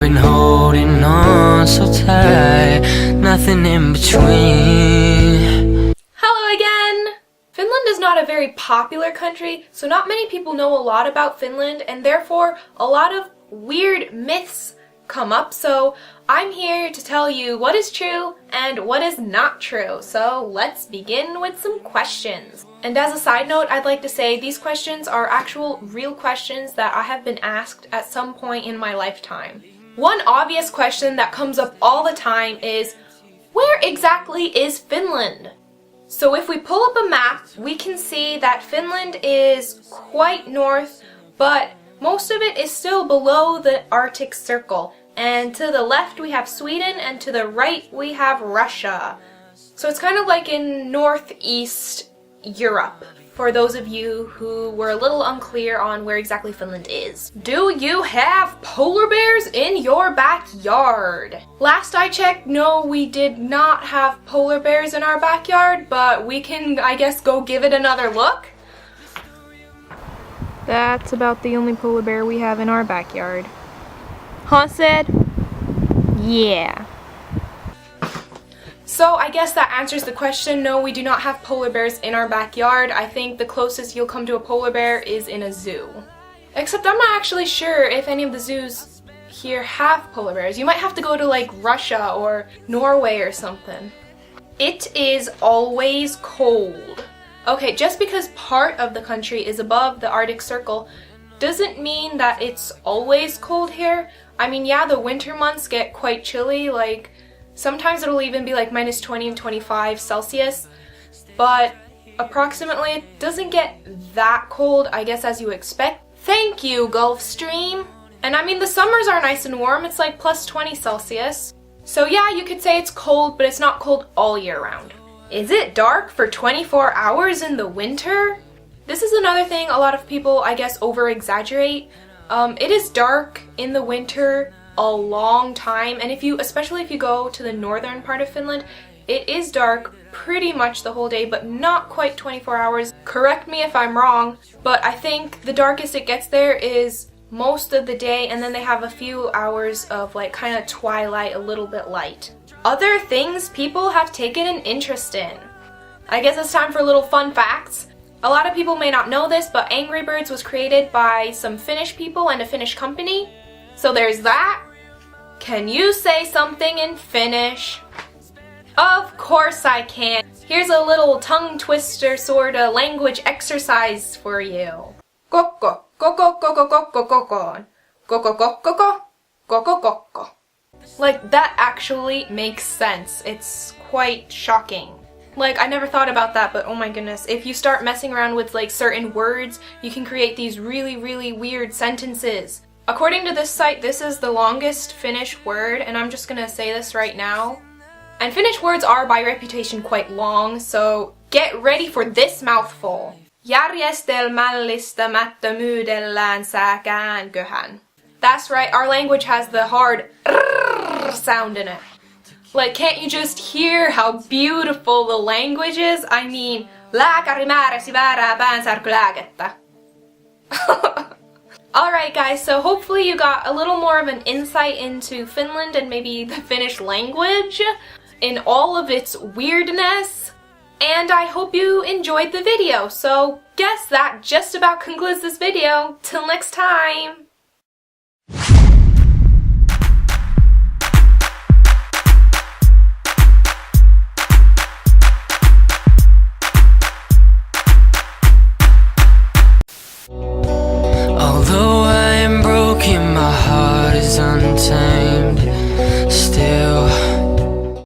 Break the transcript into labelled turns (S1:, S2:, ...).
S1: Been holding on so tight, nothing in between.
S2: Hello again! Finland is not a very popular country, so not many people know a lot about Finland, and therefore a lot of weird myths come up. So I'm here to tell you what is true and what is not true. So let's begin with some questions. And as a side note, I'd like to say these questions are actual real questions that I have been asked at some point in my lifetime. One obvious question that comes up all the time is, where exactly is Finland? So if we pull up a map, we can see that Finland is quite north, but most of it is still below the Arctic Circle. And to the left we have Sweden, and to the right we have Russia. So it's kind of like in northeast Europe, for those of you who were a little unclear on where exactly Finland is. Do you have polar bears in your backyard? Last I checked, no, we did not have polar bears in our backyard, but we can, I guess, go give it another look. That's about the only polar bear we have in our backyard. Huh, Sid? Yeah. So I guess that answers the question. No, we do not have polar bears in our backyard. I think the closest you'll come to a polar bear is in a zoo. Except I'm not actually sure if any of the zoos here have polar bears. You might have to go to like Russia or Norway or something. It is always cold. Okay, just because part of the country is above the Arctic Circle doesn't mean that it's always cold here. I mean, yeah, the winter months get quite chilly, like sometimes it'll even be like minus 20 and 25 Celsius, but approximately it doesn't get that cold, I guess, as you expect. Thank you, Gulfstream! And I mean, the summers are nice and warm, it's like plus 20 Celsius. So yeah, you could say it's cold, but it's not cold all year round. Is it dark for 24 hours in the winter? This is another thing a lot of people, I guess, over-exaggerate. It is dark in the winter a long time, and especially if you go to the northern part of Finland, it is dark pretty much the whole day, but not quite 24 hours. Correct me if I'm wrong, but I think the darkest it gets there is most of the day, and then they have a few hours of like kind of twilight, a little bit light. Other things people have taken an interest in. I guess it's time for little fun facts. A lot of people may not know this, but Angry Birds was created by some Finnish people and a Finnish company. So there's that. Can you say something in Finnish? Of course I can. Here's a little tongue twister sorta language exercise for you. Kokko, koko, koko, koko, koko, koko, koko, koko, koko. Like, that actually makes sense. It's quite shocking. Like, I never thought about that, but oh my goodness. If you start messing around with like certain words, you can create these really, really weird sentences. According to this site, this is the longest Finnish word, and I'm just gonna say this right now. And Finnish words are by reputation quite long, so get ready for this mouthful. Järjestelmällistämättömyydellään käänköhän. That's right, our language has the hard r sound in it. Like, can't you just hear how beautiful the language is? I mean, lääkäri määräsi väärää päänsärkylääkettä. Alright guys, so hopefully you got a little more of an insight into Finland and maybe the Finnish language in all of its weirdness. And I hope you enjoyed the video. So guess that just about concludes this video. Till next time!